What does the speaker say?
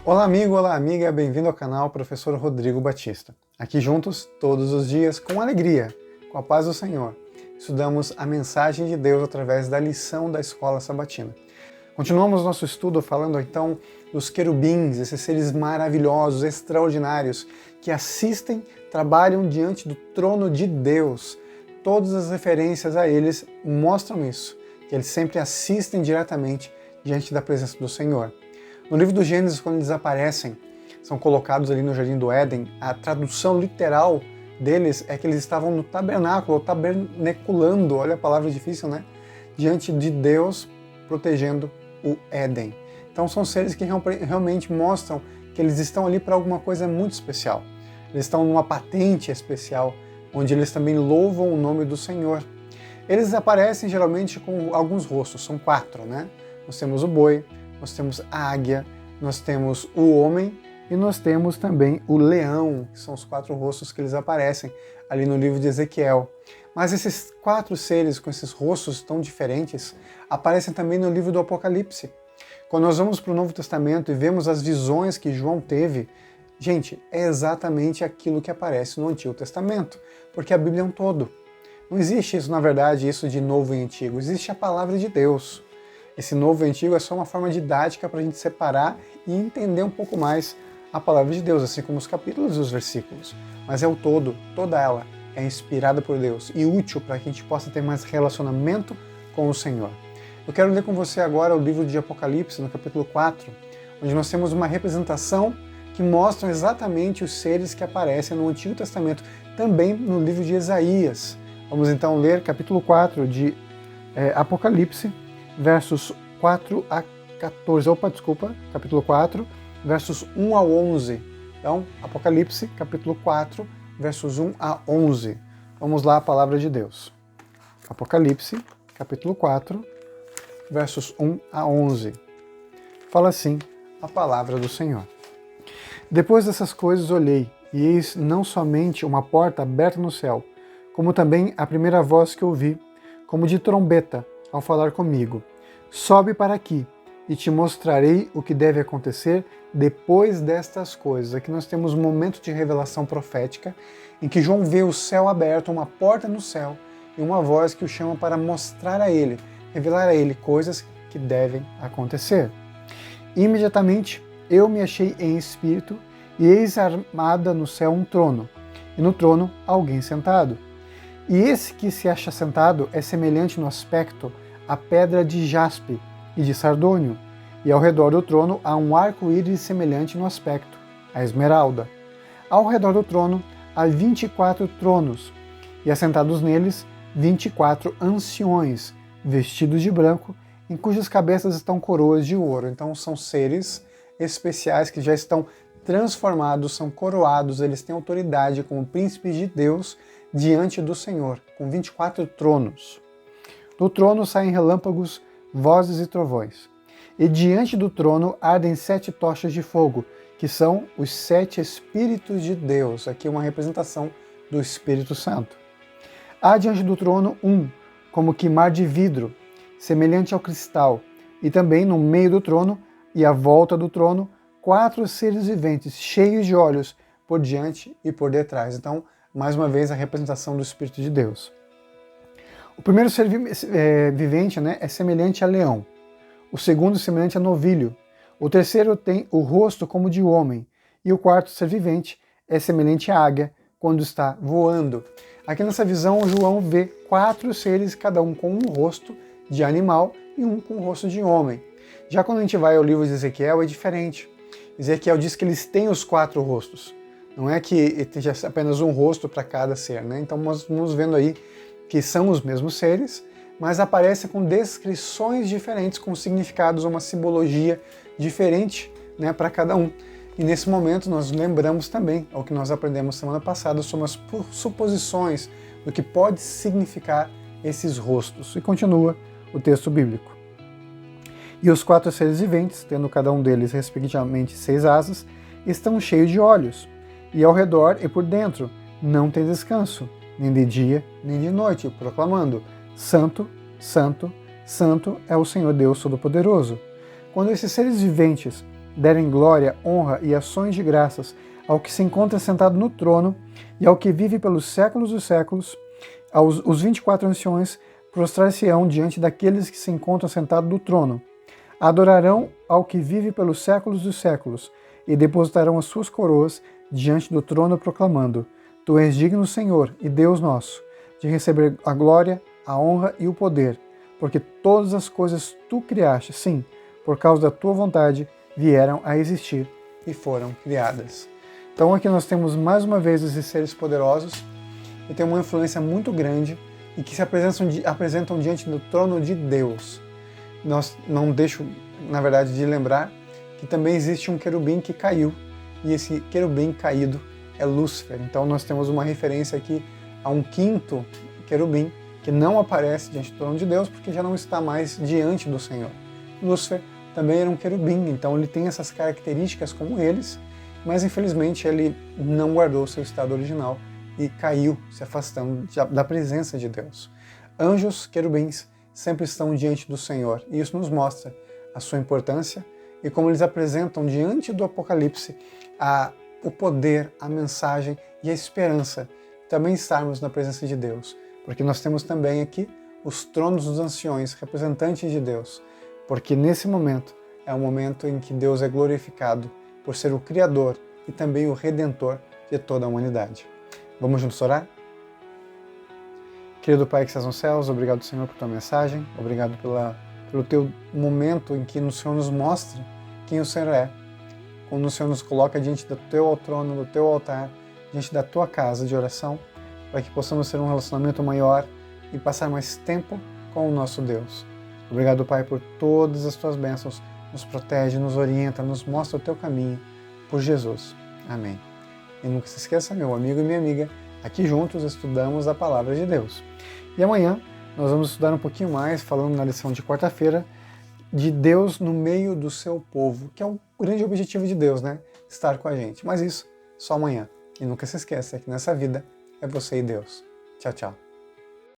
Olá amigo, olá amiga, bem-vindo ao canal Professor Rodrigo Batista. Aqui juntos, todos os dias, com alegria, com a paz do Senhor, estudamos a mensagem de Deus através da lição da Escola Sabatina. Continuamos nosso estudo falando então dos querubins, esses seres maravilhosos, extraordinários, que assistem, trabalham diante do trono de Deus. Todas as referências a eles mostram isso, que eles sempre assistem diretamente diante da presença do Senhor. No livro do Gênesis, quando eles aparecem, são colocados ali no Jardim do Éden, a tradução literal deles é que eles estavam no tabernáculo, ou tabernaculando, olha a palavra difícil, né? Diante de Deus, protegendo o Éden. Então são seres que realmente mostram que eles estão ali para alguma coisa muito especial. Eles estão numa patente especial, onde eles também louvam o nome do Senhor. Eles aparecem geralmente com alguns rostos, são 4, né? Nós temos o boi, nós temos a águia, nós temos o homem e nós temos também o leão, que são os 4 rostos que eles aparecem ali no livro de Ezequiel. Mas esses 4 seres com esses rostos tão diferentes aparecem também no livro do Apocalipse. Quando nós vamos para o Novo Testamento e vemos as visões que João teve, gente, é exatamente aquilo que aparece no Antigo Testamento, porque a Bíblia é um todo. Não existe isso, na verdade, isso de novo e antigo, existe a palavra de Deus. Esse novo e antigo é só uma forma didática para a gente separar e entender um pouco mais a palavra de Deus, assim como os capítulos e os versículos. Mas é o todo, toda ela é inspirada por Deus e útil para que a gente possa ter mais relacionamento com o Senhor. Eu quero ler com você agora o livro de Apocalipse, no capítulo 4, onde nós temos uma representação que mostra exatamente os seres que aparecem no Antigo Testamento, também no livro de Isaías. Vamos então ler capítulo 4 de Apocalipse, versos 4 a 14, capítulo 4, versos 1 a 11. Então, Apocalipse, capítulo 4, versos 1 a 11. Vamos lá, a palavra de Deus. Apocalipse, capítulo 4, versos 1 a 11. Fala assim a palavra do Senhor. Depois dessas coisas olhei, e eis não somente uma porta aberta no céu, como também a primeira voz que ouvi, como de trombeta, ao falar comigo: sobe para aqui, e te mostrarei o que deve acontecer depois destas coisas. Aqui nós temos um momento de revelação profética, em que João vê o céu aberto, uma porta no céu, e uma voz que o chama para mostrar a ele, revelar a ele coisas que devem acontecer. Imediatamente eu me achei em espírito, e eis armada no céu um trono, e no trono alguém sentado. E esse que se acha sentado é semelhante no aspecto à pedra de jaspe e de sardônio, e ao redor do trono há um arco-íris semelhante no aspecto à esmeralda. Ao redor do trono há 24 tronos, e assentados neles 24 anciões, vestidos de branco, em cujas cabeças estão coroas de ouro. Então são seres especiais que já estão transformados, são coroados, eles têm autoridade como príncipes de Deus diante do Senhor, com 24 tronos. Do trono saem relâmpagos, vozes e trovões. E diante do trono ardem 7 tochas de fogo, que são os 7 Espíritos de Deus. Aqui uma representação do Espírito Santo. Há diante do trono como que mar de vidro, semelhante ao cristal, e também no meio do trono e à volta do trono, 4 seres viventes, cheios de olhos, por diante e por detrás. Então, mais uma vez, a representação do Espírito de Deus. O primeiro ser vivente, né, é semelhante a leão. O segundo, semelhante a novilho. O terceiro tem o rosto como de homem. E o quarto ser vivente é semelhante à águia quando está voando. Aqui nessa visão, João vê 4 seres, cada um com um rosto de animal e um com o rosto de homem. Já quando a gente vai ao livro de Ezequiel, é diferente. Ezequiel diz que eles têm os 4 rostos. Não é que esteja apenas um rosto para cada ser, né? Então nós vamos vendo aí que são os mesmos seres, mas aparecem com descrições diferentes, com significados, uma simbologia diferente, né, para cada um. E nesse momento nós lembramos também ao que nós aprendemos semana passada sobre as suposições do que pode significar esses rostos. E continua o texto bíblico. E os 4 seres viventes, tendo cada um deles respectivamente 6 asas, estão cheios de olhos, e ao redor e por dentro não tem descanso, nem de dia, nem de noite, proclamando: Santo, Santo, Santo é o Senhor Deus Todo-Poderoso. Quando esses seres viventes derem glória, honra e ações de graças ao que se encontra sentado no trono e ao que vive pelos séculos dos séculos, os 24 anciões prostrar-se-ão diante daqueles que se encontram sentados no trono. Adorarão ao que vive pelos séculos dos séculos e depositarão as suas coroas diante do trono proclamando: Tu és digno, Senhor e Deus nosso, de receber a glória, a honra e o poder, porque todas as coisas tu criaste, sim, por causa da tua vontade, vieram a existir e foram criadas. Então aqui nós temos mais uma vez esses seres poderosos e tem uma influência muito grande e que se apresentam diante do trono de Deus. Nós não deixo, na verdade, de lembrar que também existe um querubim que caiu e esse querubim caído é Lúcifer. Então nós temos uma referência aqui a um quinto querubim que não aparece diante do trono de Deus porque já não está mais diante do Senhor. Lúcifer também era um querubim, então ele tem essas características como eles, mas infelizmente ele não guardou o seu estado original e caiu, se afastando da presença de Deus. Anjos, querubins, sempre estão diante do Senhor, e isso nos mostra a sua importância e como eles apresentam diante do Apocalipse o poder, a mensagem e a esperança de também estarmos na presença de Deus, porque nós temos também aqui os tronos dos anciões, representantes de Deus, porque nesse momento é o momento em que Deus é glorificado por ser o Criador e também o Redentor de toda a humanidade. Vamos juntos orar? Querido Pai que estás nos céus, obrigado, Senhor, por tua mensagem, obrigado pelo teu momento em que o Senhor nos mostra quem o Senhor é, quando o Senhor nos coloca diante do teu trono, do teu altar, diante da tua casa de oração, para que possamos ter um relacionamento maior e passar mais tempo com o nosso Deus. Obrigado, Pai, por todas as tuas bênçãos, nos protege, nos orienta, nos mostra o teu caminho, por Jesus. Amém. E nunca se esqueça, meu amigo e minha amiga, aqui juntos estudamos a Palavra de Deus. E amanhã nós vamos estudar um pouquinho mais, falando na lição de quarta-feira, de Deus no meio do seu povo, que é o grande objetivo de Deus, né? Estar com a gente. Mas isso só amanhã. E nunca se esqueça que nessa vida é você e Deus. Tchau, tchau.